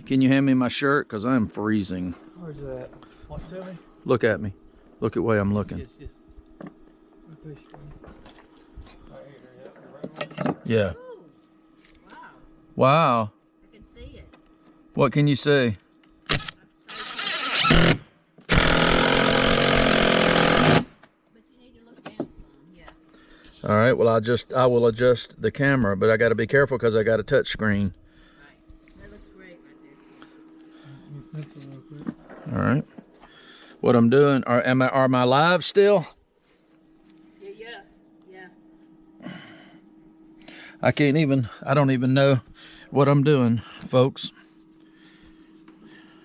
Can you hand me my shirt? Because I'm freezing. Where's that? What, tell me? Look at me. Look at the way I'm looking. Yes. Yeah. Ooh, wow. Wow. I can see it. What can you see? But you need to look down some, yeah. All right. Well, I will adjust the camera, but I got to be careful because I got a touch screen. Right. That looks great right there. All right. What I'm doing? Are my live still? Yeah. I don't even know what I'm doing, folks.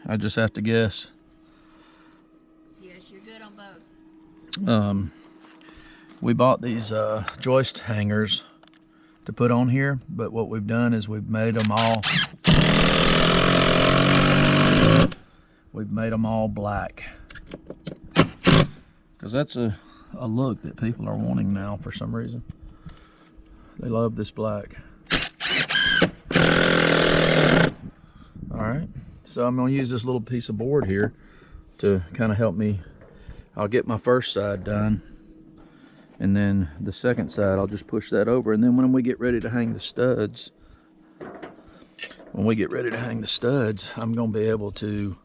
I just have to guess. Yes, you're good on both. We bought these joist hangers to put on here, but what we've done is we've made them all black. Because that's a look that people are wanting now for some reason. They love this black. All right, so I'm gonna use this little piece of board here to kind of help me. I'll get my first side done, and then the second side I'll just push that over, and then when we get ready to hang the studs, I'm gonna be able to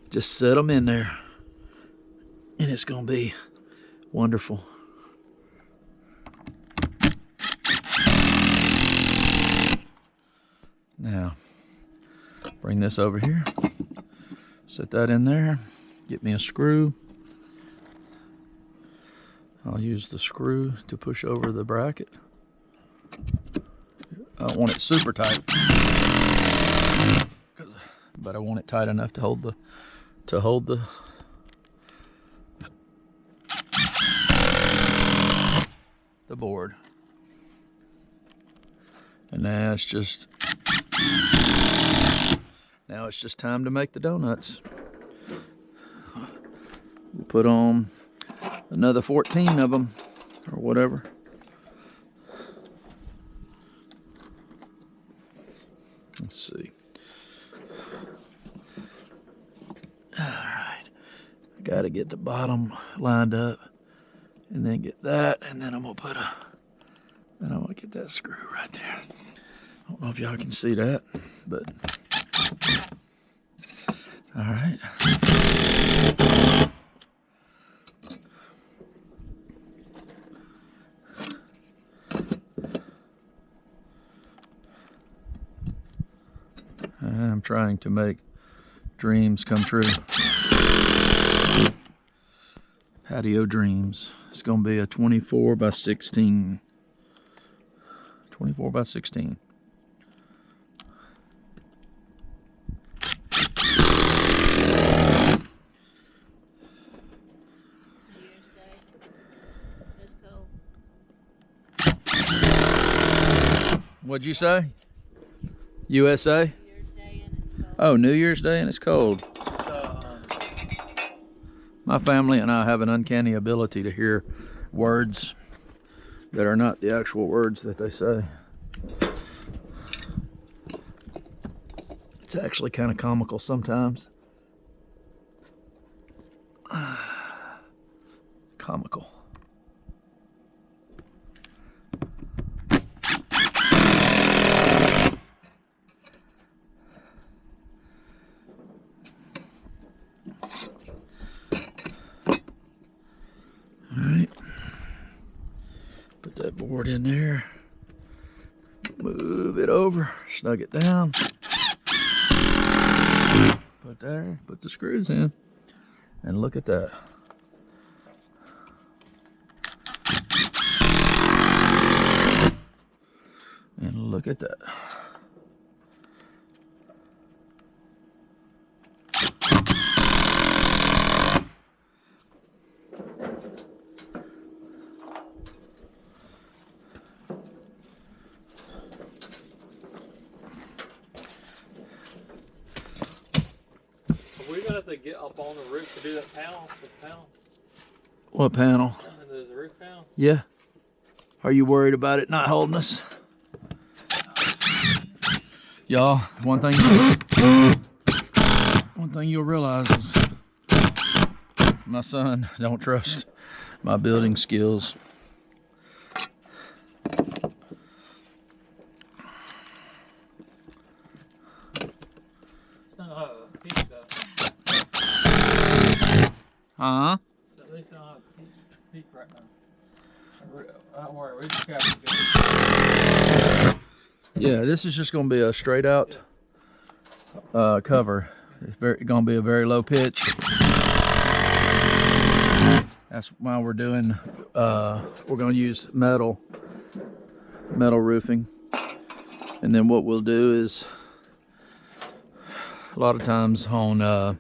just set them in there, and it's gonna be wonderful. Now, bring this over here, set that in there, get me a screw. I'll use the screw to push over the bracket. I don't want it super tight, but I want it tight enough to hold the board. And now it's just time to make the donuts. We'll put on another 14 of them or whatever. Let's see. All right, I got to get the bottom lined up, and then get that, and then I'm gonna get that screw right there. I don't know if y'all can see that, but all right. I'm trying to make dreams come true. Patio dreams. It's going to be a 24 by 16. 24 by 16. What'd you say? USA? New Year's Day and it's cold. Oh, New Year's Day and it's cold. My family and I have an uncanny ability to hear words that are not the actual words that they say. It's actually kind of comical sometimes. Comical. Alright, put that board in there, move it over, snug it down, put there, put the screws in, and look at that. And look at that. We're gonna have to get up on the roof to do that panel. The panel. What panel? There's a roof panel. Yeah. Are you worried about it not holding us? Y'all, one thing you'll realize is my son don't trust my building skills. Huh? At least I don't have a peak right now. Don't worry, we just got to Yeah, this is just going to be a straight out cover. It's going to be a very low pitch. That's why we're doing, we're going to use metal roofing. And then what we'll do is, a lot of times on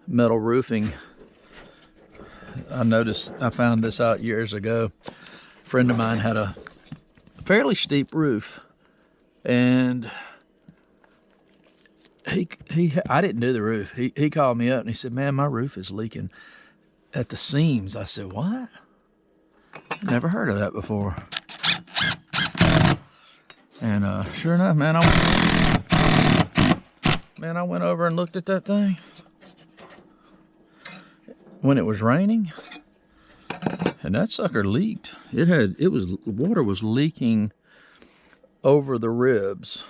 metal roofing, I found this out years ago. A friend of mine had a fairly steep roof, and I didn't do the roof. He called me up and he said, "Man, my roof is leaking at the seams." I said, "What? Never heard of that before." And sure enough, man, I went over and looked at that thing when it was raining, and that sucker leaked. Water was leaking over the ribs,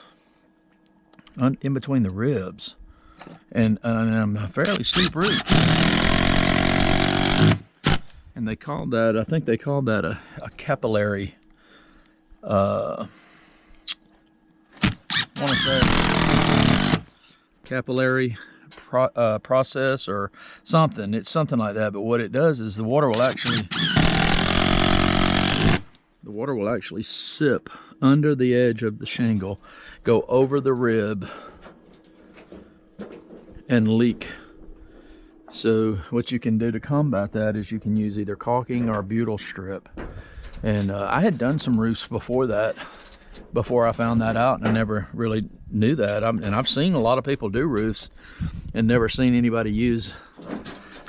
in between the ribs, and a fairly steep roof. And they called that, I think they called that a capillary. Capillary process or something. It's something like that. But what it does is the water will actually sip under the edge of the shingle, go over the rib, and leak. So what you can do to combat that is you can use either caulking or butyl strip. And I had done some roofs before that, before I found that out, and I never really knew that. And I've seen a lot of people do roofs and never seen anybody use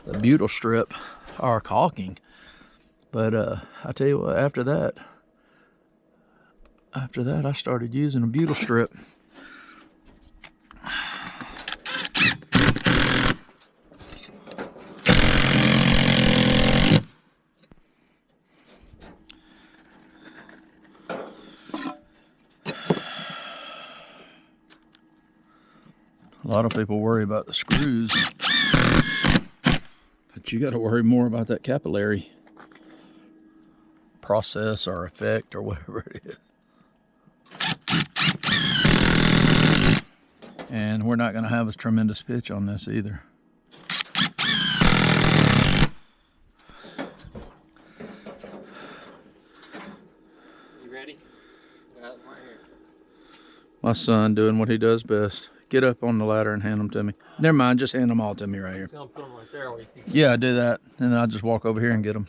a butyl strip or caulking. But I tell you what, after that I started using a butyl strip. A lot of people worry about the screws, but you got to worry more about that capillary process or effect or whatever it is. And we're not going to have a tremendous pitch on this either. You ready? Got them right here. My son doing what he does best. Get up on the ladder and hand them to me. Never mind, just hand them all to me right here. Just gonna put them right there. Yeah, I do that, and then I'll just walk over here and get them.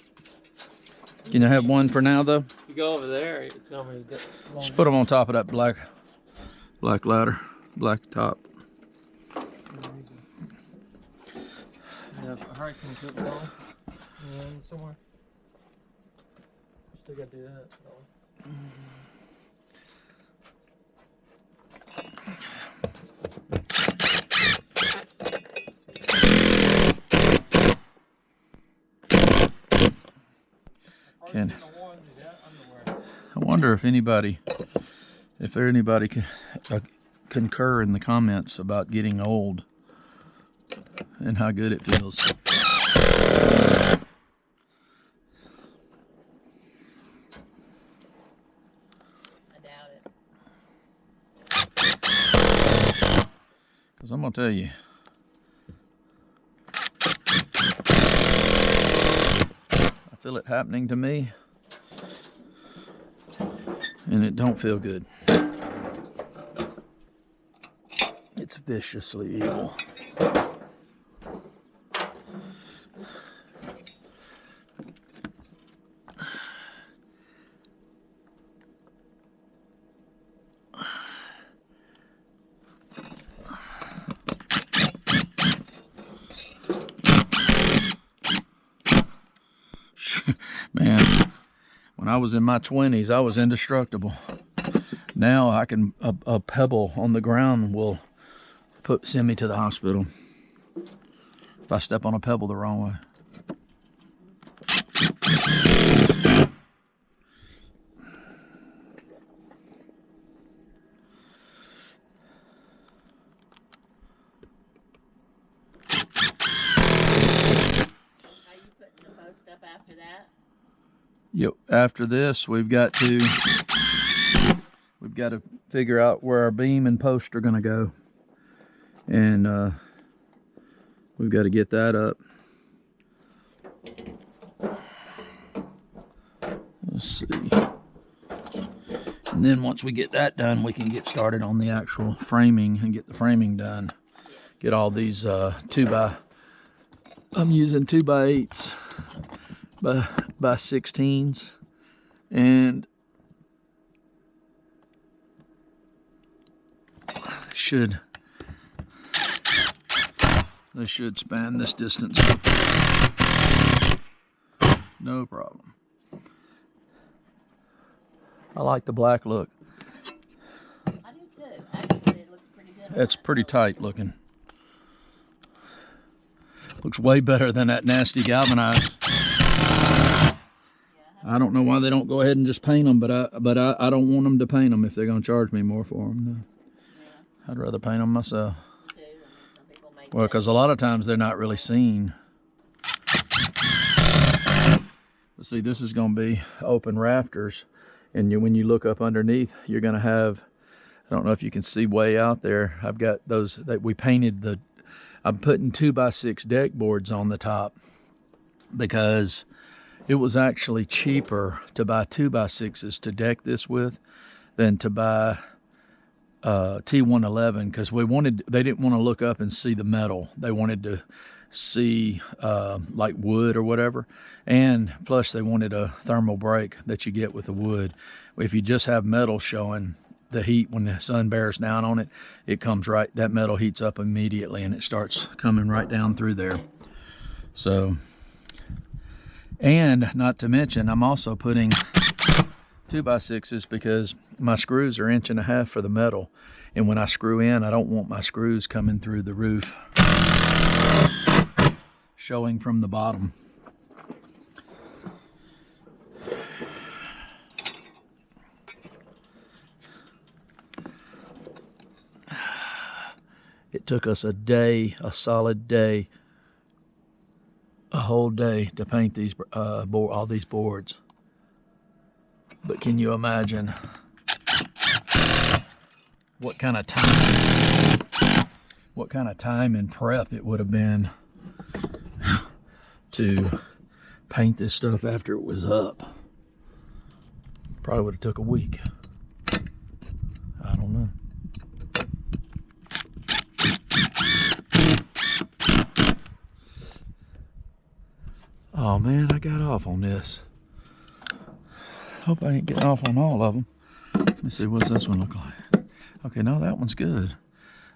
Can you have one for now though? If you go over there, it's gonna be good. Just put them on top of that black ladder, black top. Yeah, hurricane clip it on. Somewhere. Still gotta do that. So. I wonder if anybody can concur in the comments about getting old and how good it feels. I doubt it. Because I'm going to tell you, I feel it happening to me, and it don't feel good. It's viciously evil. Man, when I was in my 20s, I was indestructible. Now I can, a pebble on the ground will send me to the hospital if I step on a pebble the wrong way. Are you putting the post up after that? Yep. After this, we've got to figure out where our beam and post are going to go, and we've got to get that up. Let's see. And then once we get that done, we can get started on the actual framing and get the framing done. Get all these I'm using 2x8s by 16s, and they should span this distance. No problem. I like the black look. I do too. Actually, it looks pretty good. It's pretty tight looking. Looks way better than that nasty galvanized. I don't know why they don't go ahead and just paint them, but I don't want them to paint them if they're going to charge me more for them. No. Yeah. I'd rather paint them myself. Well, because a lot of times they're not really seen. But see, this is going to be open rafters, and when you look up underneath, you're going to have, I don't know if you can see way out there, I've got those that we painted I'm putting 2x6 deck boards on the top because it was actually cheaper to buy 2x6s to deck this with than to buy T111, because they didn't want to look up and see the metal. They wanted to see like wood or whatever, and plus they wanted a thermal break that you get with the wood. If you just have metal showing, the heat, when the sun bears down on it, that metal heats up immediately and it starts coming right down through there. So, and not to mention, I'm also putting 2x6s because my screws are 1.5 inches for the metal, and when I screw in, I don't want my screws coming through the roof showing from the bottom. It took us a day, a solid day, a whole day to paint these all these boards. But can you imagine what kind of time and prep it would have been to paint this stuff after it was up? Probably would have took a week. I don't know. Oh man, I got off on this. Hope I ain't getting off on all of them. Let me see, what's this one look like? Okay, no, that one's good.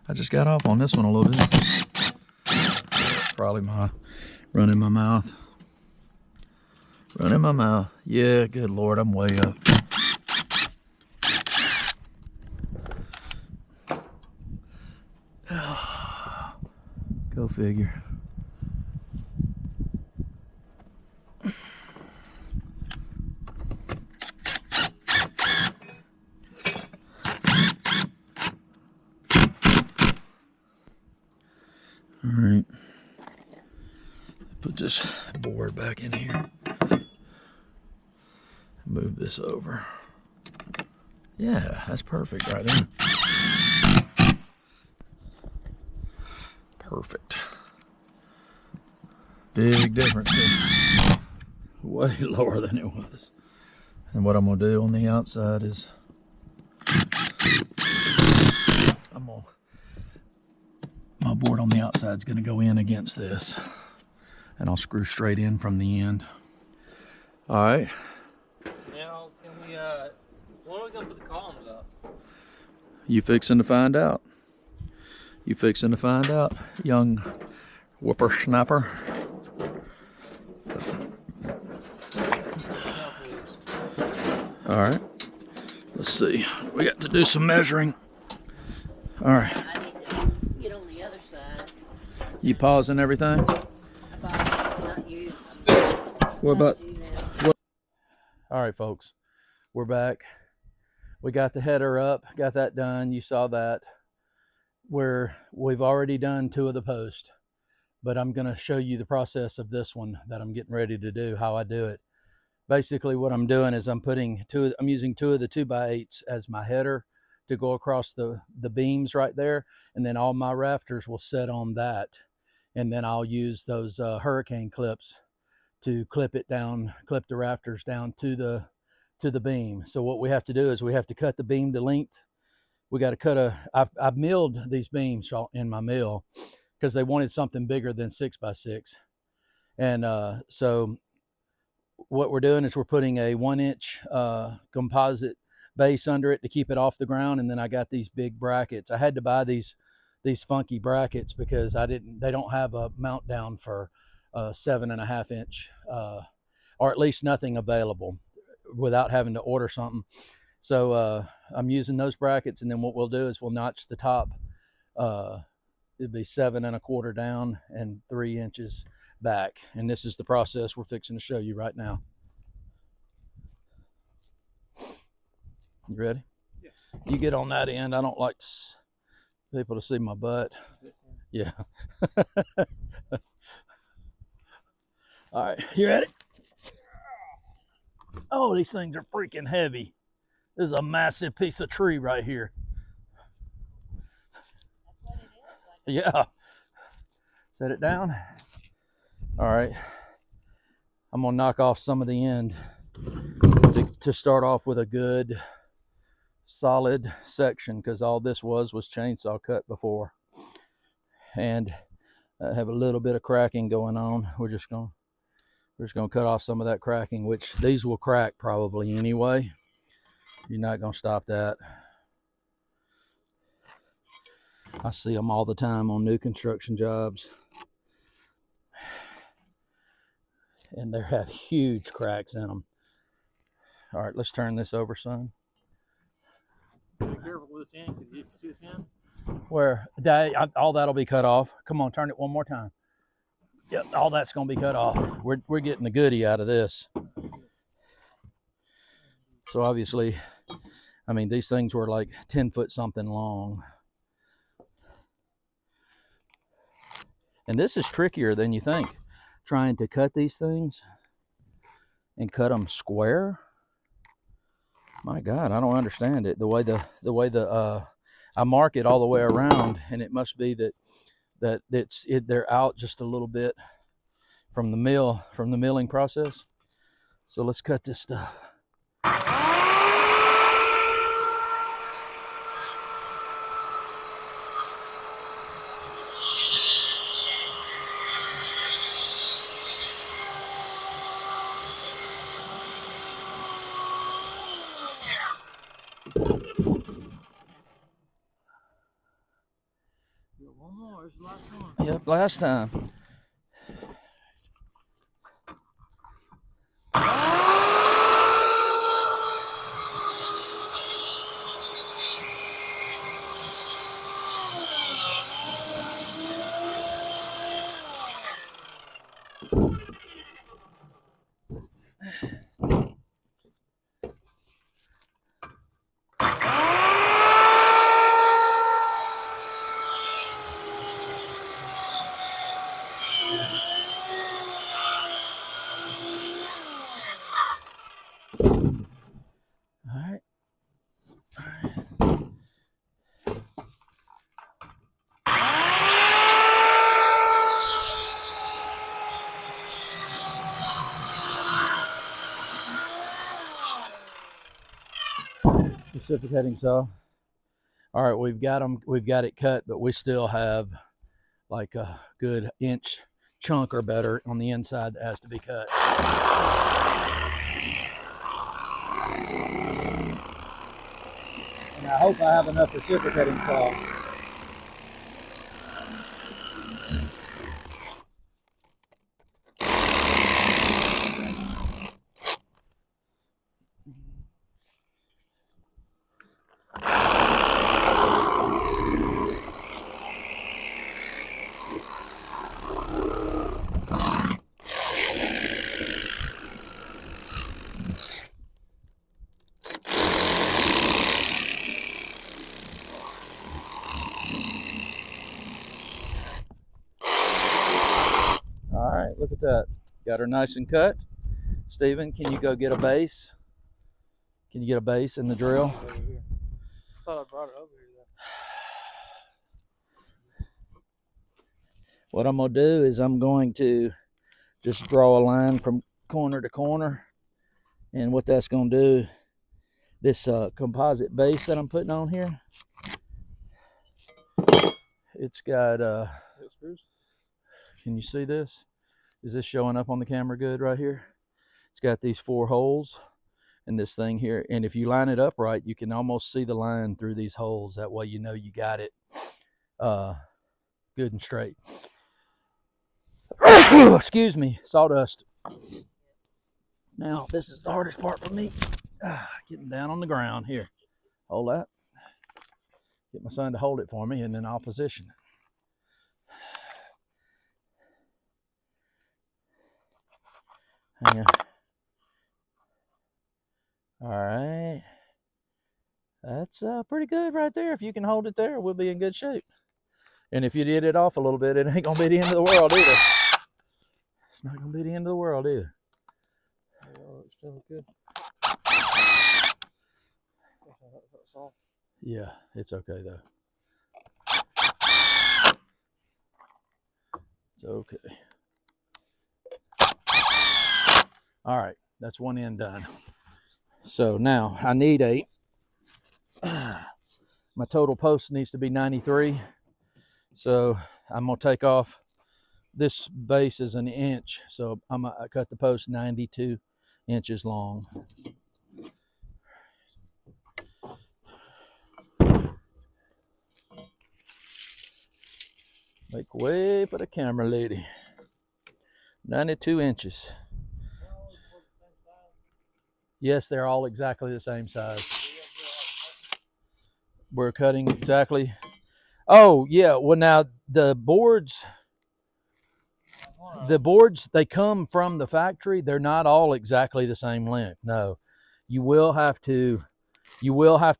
I just got off on this one a little bit. Probably my running my mouth. Running my mouth. Yeah, good Lord, I'm way up. Go figure. All right. Put this board back in here. Move this over. Yeah, that's perfect right there. Perfect. Big difference. Way lower than it was. And what I'm gonna do on the outside is my board on the outside is gonna go in against this, and I'll screw straight in from the end. All right. Now, can we, when are we gonna put the columns up? You fixing to find out. You fixing to find out, young whippersnapper. Yeah, please. All right. Let's see. We got to do some measuring. All right. I need to get on the other side. You pausing everything? Not you. What about? You now. All right, folks. We're back. We got the header up. Got that done. You saw that. We've already done 2 of the posts, but I'm going to show you the process of this one that I'm getting ready to do, how I do it. Basically what I'm doing is I'm using 2 of the 2x8s as my header to go across the beams right there, and then all my rafters will sit on that, and then I'll use those hurricane clips to clip the rafters down to the beam. So what we have to do is we have to cut the beam to length. We got to cut I've milled these beams in my mill because they wanted something bigger than 6x6. And so what we're doing is we're putting a 1-inch composite base under it to keep it off the ground. And then I got these big brackets. I had to buy these funky brackets because they don't have a mount down for 7.5 inch, or at least nothing available without having to order something. So I'm using those brackets, and then what we'll do is we'll notch the top. It'd be 7 1/4 down and 3 inches back. And this is the process we're fixing to show you right now. You ready? Yes. You get on that end. I don't like people to see my butt. Yeah. All right, you ready? Oh, these things are freaking heavy. This is a massive piece of tree right here. Yeah. Set it down. All right. I'm gonna knock off some of the end to start off with a good solid section, because all this was chainsaw cut before. And I have a little bit of cracking going on. We're just gonna cut off some of that cracking, which these will crack probably anyway. You're not gonna stop that. I see them all the time on new construction jobs, and they have huge cracks in them. All right, let's turn this over, son. Be careful with this end, because you can see this end. Where all that'll be cut off. Come on, turn it one more time. Yep, all that's gonna be cut off. We're getting the goodie out of this. So obviously, I mean, these things were like 10 foot something long. And this is trickier than you think. Trying to cut these things and cut them square. My God, I don't understand it. The way I mark it all the way around, and it must be that they're out just a little bit from the milling process. So let's cut this stuff. worked last time. All right. Reciprocating saw. All right, we've got it cut, but we still have like a good inch chunk or better on the inside that has to be cut. And I hope I have enough reciprocating saw. All right, look at that. Got her nice and cut. Steven, can you go get a base? Can you get a base in the drill? I thought I brought it over here. What I'm gonna do is I'm going to just draw a line from corner to corner. And what that's gonna do, this composite base that I'm putting on here, it's got, can you see this? Is this showing up on the camera good right here? It's got these 4 holes in this thing here. And if you line it up right, you can almost see the line through these holes. That way you know you got it good and straight. Excuse me, sawdust. Now, this is the hardest part for me. Getting down on the ground here. Hold that. Get my son to hold it for me, and then I'll position it. Hang on. All right. That's pretty good right there. If you can hold it there, we'll be in good shape. And if you did it off a little bit, it ain't going to be the end of the world either. It's not going to be the end of the world either. Oh, it's still good. Yeah, it's okay though. It's okay. All right, that's one end done. So now I need my total post needs to be 93. So I'm gonna take off, this base is an inch. So I cut the post 92 inches long. Make way for the camera lady. 92 inches. Yes, they're all exactly the same size. We're cutting exactly. Oh, yeah. Well, now the boards, they come from the factory. They're not all exactly the same length. No, you will have to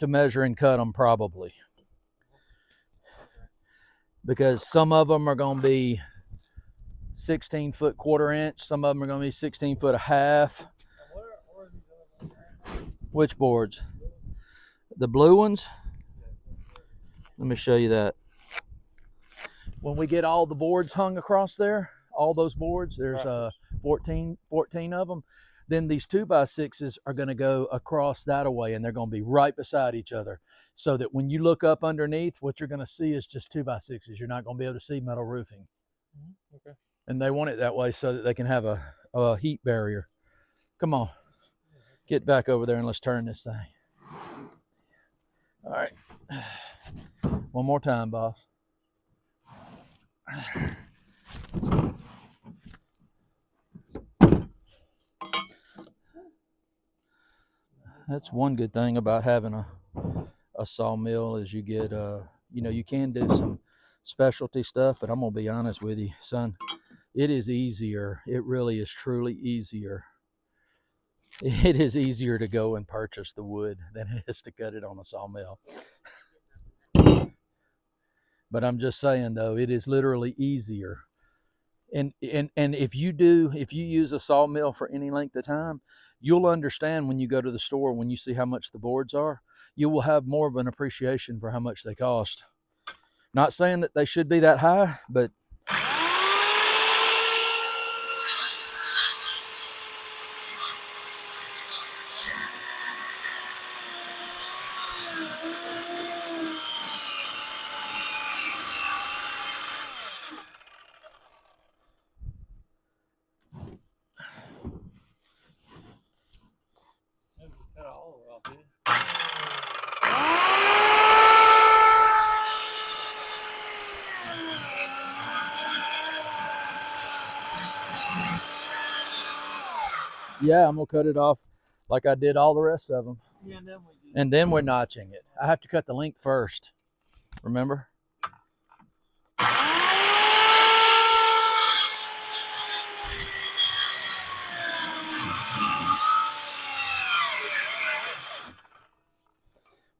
measure and cut them probably, because some of them are going to be 16 foot 1/4 inch. Some of them are going to be 16 foot 1/2. Which boards? The blue ones? Let me show you that. When we get all the boards hung across there, all those boards, there's 14 of them. Then these 2x6s are going to go across that away, and they're going to be right beside each other, so that when you look up underneath, what you're going to see is just 2x6s. You're not going to be able to see metal roofing. Okay. And they want it that way so that they can have a heat barrier. Come on, get back over there and let's turn this thing. All right, one more time, boss. That's one good thing about having a sawmill is you get you know, you can do some specialty stuff, but I'm gonna be honest with you, son, it is easier. It really is truly easier. It is easier to go and purchase the wood than it is to cut it on a sawmill. But I'm just saying though, it is literally easier. And if you use a sawmill for any length of time, you'll understand when you go to the store, when you see how much the boards are, you will have more of an appreciation for how much they cost. Not saying that they should be that high, but Maybe we cut all the way off here. yeah, I'm gonna cut it off like I did all the rest of them. Yeah, and then we do. And then we're notching it. I have to cut the length first. Remember?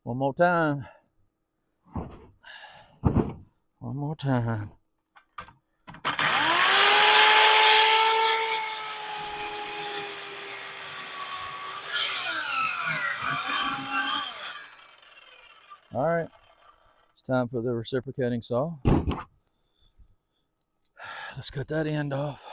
One more time. One more time. All right. It's time for the reciprocating saw. Let's cut that end off.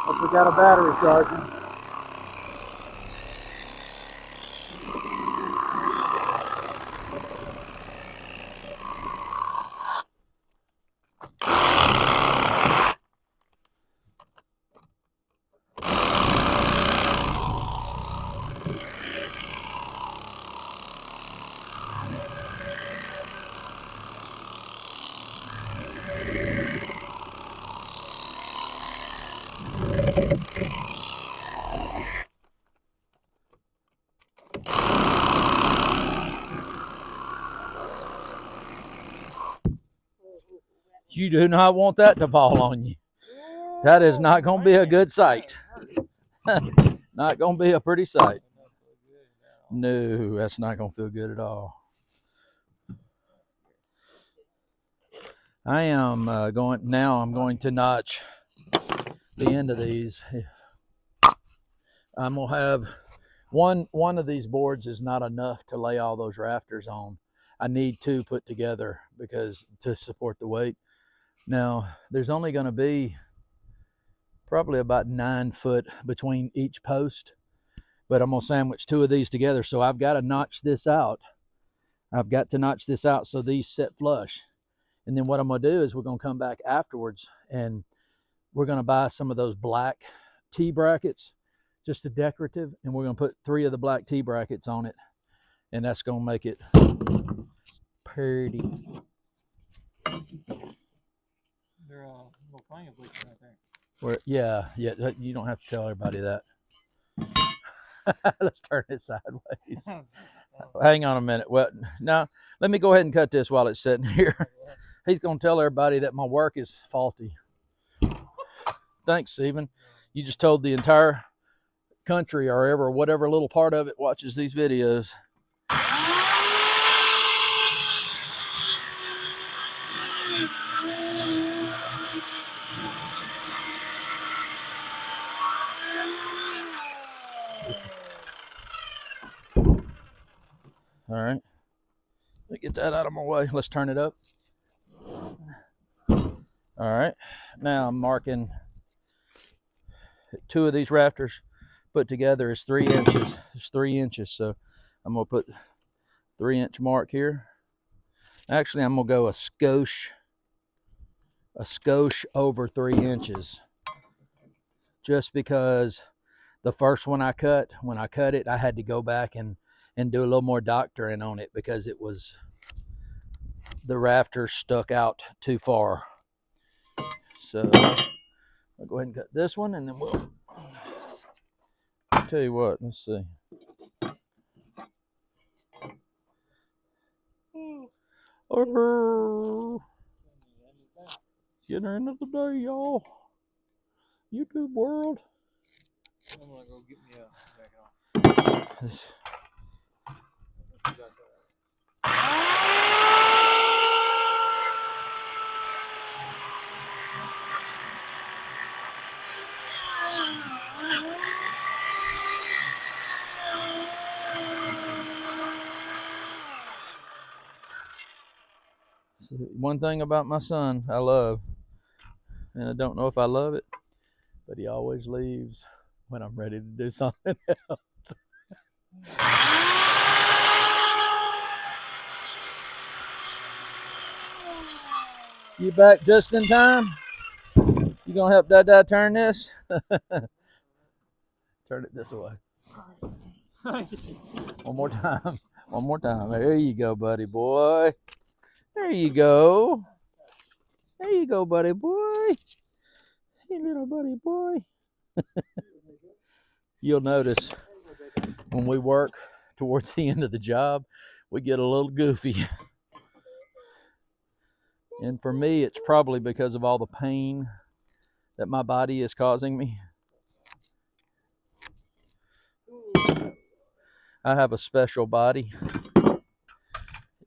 Hope we got a battery charging. You do not want that to fall on you. That is not going to be a good sight. Not going to be a pretty sight. No, that's not going to feel good at all. I am I'm going to notch the end of these. I'm going to have one of these boards is not enough to lay all those rafters on. I need two put together because to support the weight. Now, there's only going to be probably about 9 foot between each post, but I'm going to sandwich two of these together. So I've got to notch this out. I've got to notch this out so these sit flush. And then what I'm going to do is we're going to come back afterwards and we're going to buy some of those black T brackets, just a decorative, and we're going to put 3 of the black T brackets on it. And that's going to make it pretty. There are little flames leaking right there. Yeah, you don't have to tell everybody that. Let's turn it sideways. Hang on a minute. Well, now let me go ahead and cut this while it's sitting here. He's going to tell everybody that my work is faulty. Thanks, Stephen. You just told the entire country or ever whatever little part of it watches these videos. All right. Let me get that out of my way. Let's turn it up. All right. Now I'm marking 2 of these rafters put together is 3 inches. It's 3 inches. So I'm going to put 3-inch mark here. Actually, I'm going to go a skosh over 3 inches. Just because the first one I cut, when I cut it, I had to go back and do a little more doctoring on it because it was, the rafters stuck out too far. So I'll go ahead and cut this one, and then we'll tell you what. Let's see. Getting the end of the day, y'all. YouTube world. I'm gonna go get me a jacket off. So one thing about my son I love, and I don't know if I love it, but he always leaves when I'm ready to do something else. You back just in time? You gonna help Dad turn this? Turn it this way. One more time. One more time. There you go, buddy boy. There you go. There you go, buddy boy. Hey, little buddy boy. You'll notice when we work towards the end of the job, we get a little goofy. And for me, it's probably because of all the pain that my body is causing me. I have a special body.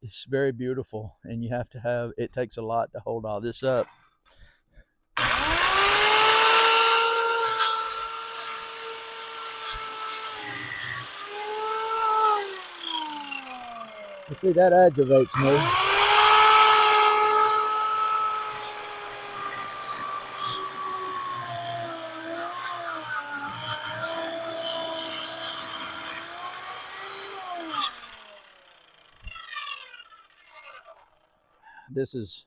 It's very beautiful, and you have to have, it takes a lot to hold all this up. You see, that aggravates me. This is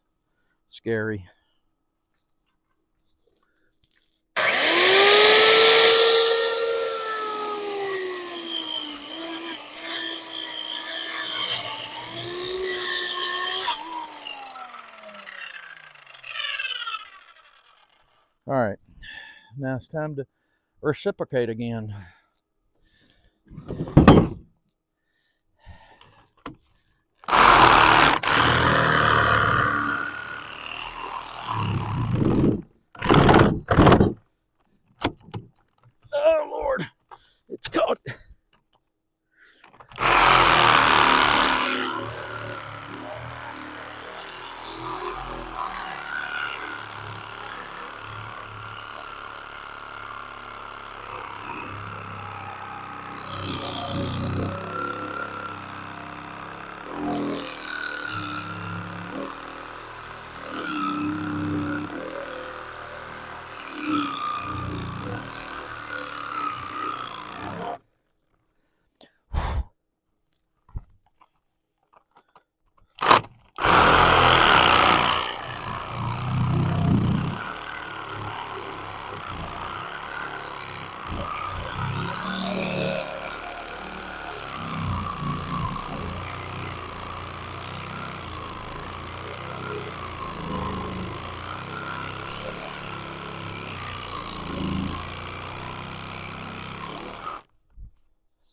scary. All right, now it's time to reciprocate again. Oh Lord, it's caught.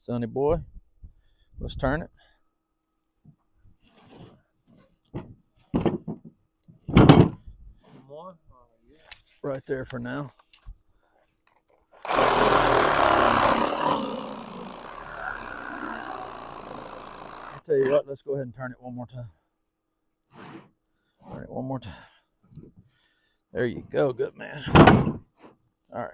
Sonny boy, let's turn it. More? Yeah. Right there for now. I'll tell you what, let's go ahead and turn it one more time. All right, one more time. There you go, good man. All right.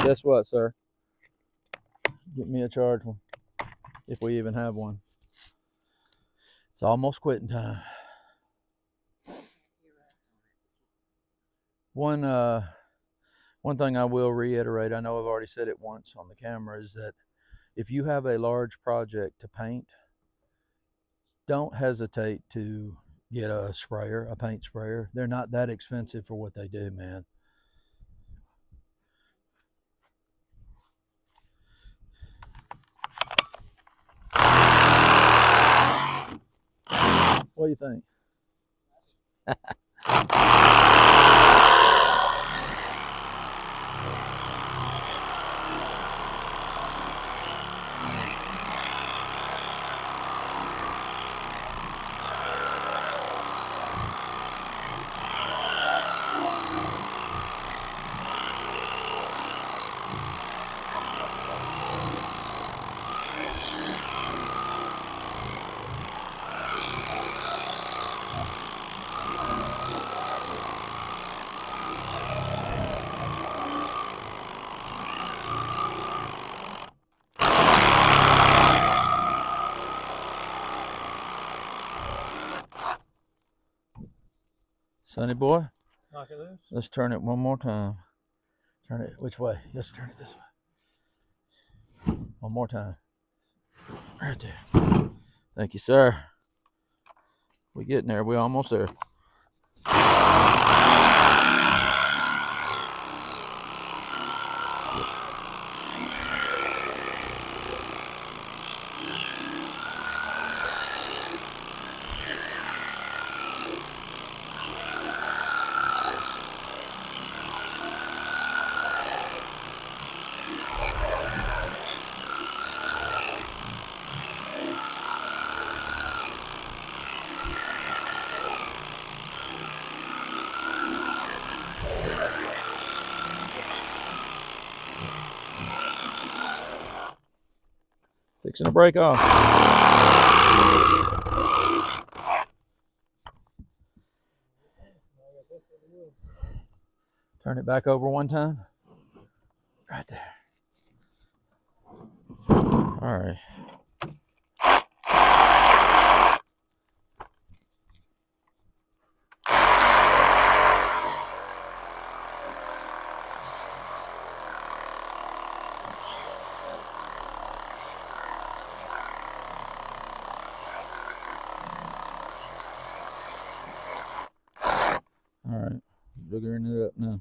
Guess what, sir? Get me a charge one, if we even have one. It's almost quitting time. One thing I will reiterate, I know I've already said it once on the camera, is that if you have a large project to paint, don't hesitate to get a sprayer, a paint sprayer. They're not that expensive for what they do, man. What do you think? Sonny boy, Knock it loose. let's turn it one more time. Turn it which way? Let's turn it this way. One more time. Right there. Thank you, sir. We're getting there. We're almost there. Fixing to break off. Turn it back over one time. Right there. All right. All right, jiggering it up now.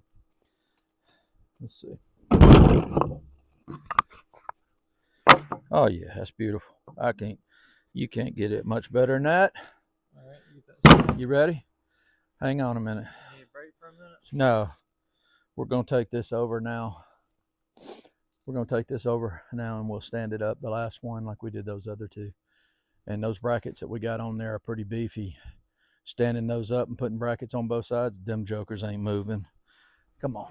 Let's see. Oh yeah, that's beautiful. You can't get it much better than that. All right, you get You ready? Hang on a minute. Need a break for a minute? No, we're gonna take this over now. We're gonna take this over now, and we'll stand it up, the last one, like we did those other two. And those brackets that we got on there are pretty beefy. Standing those up and putting brackets on both sides, them jokers ain't moving. Come on.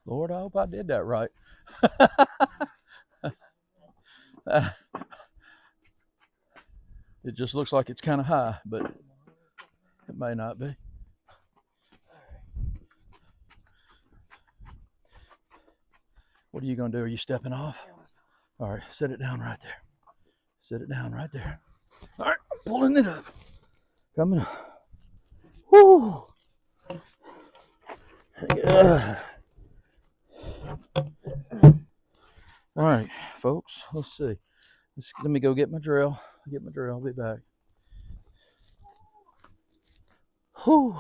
Lord, I hope I did that right. It just looks like it's kind of high, but it may not be. What are you going to do? Are you stepping off? All right, set it down right there. Set it down right there. All right, I'm pulling it up. Coming up. Woo! Yeah. All right, folks, let's see. Let me go get my drill. I'll be back. Whew.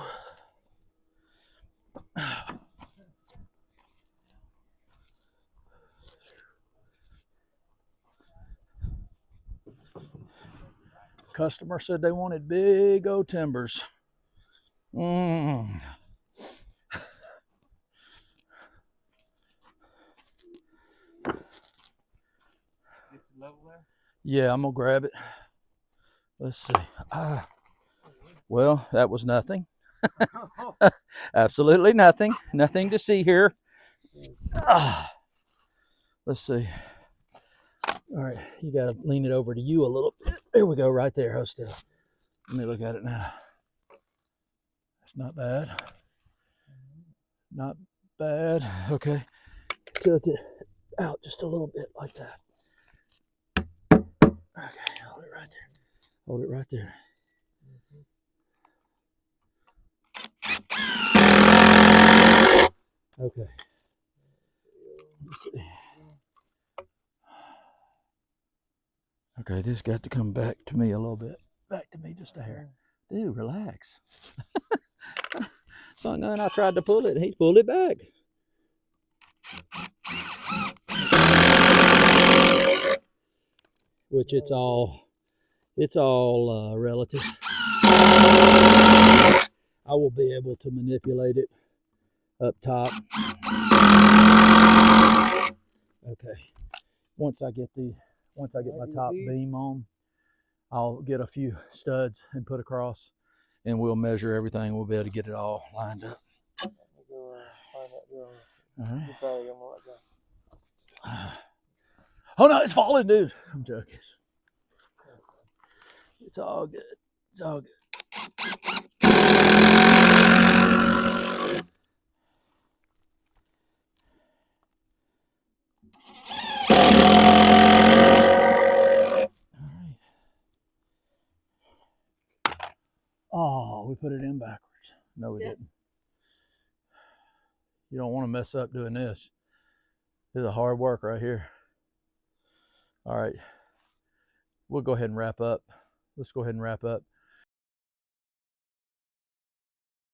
Customer said they wanted big old timbers. Mm. Get the level there? Yeah, I'm gonna grab it. Let's see. Well, that was nothing. Absolutely nothing. Nothing to see here. Let's see. All right, you got to lean it over to you a little bit. There we go, right there. Hold still. Let me look at it now. That's not bad. Not bad. Okay. Tilt it out just a little bit like that. Okay, hold it right there. Hold it right there. Okay. Okay, this got to come back to me a little bit. Back to me just a hair. Dude, relax. So then I tried to pull it, and he's pulled it back. Which it's all relative. I will be able to manipulate it up top. Okay. Once I get my top beam on, I'll get a few studs and put across, and we'll measure everything. We'll be able to get it all lined up. All right. Oh no, it's falling, dude. I'm joking. It's all good. It's all good. Oh, we put it in backwards. No, we didn't. You don't want to mess up doing this. This is a hard work right here. All right. We'll go ahead and wrap up. Let's go ahead and wrap up.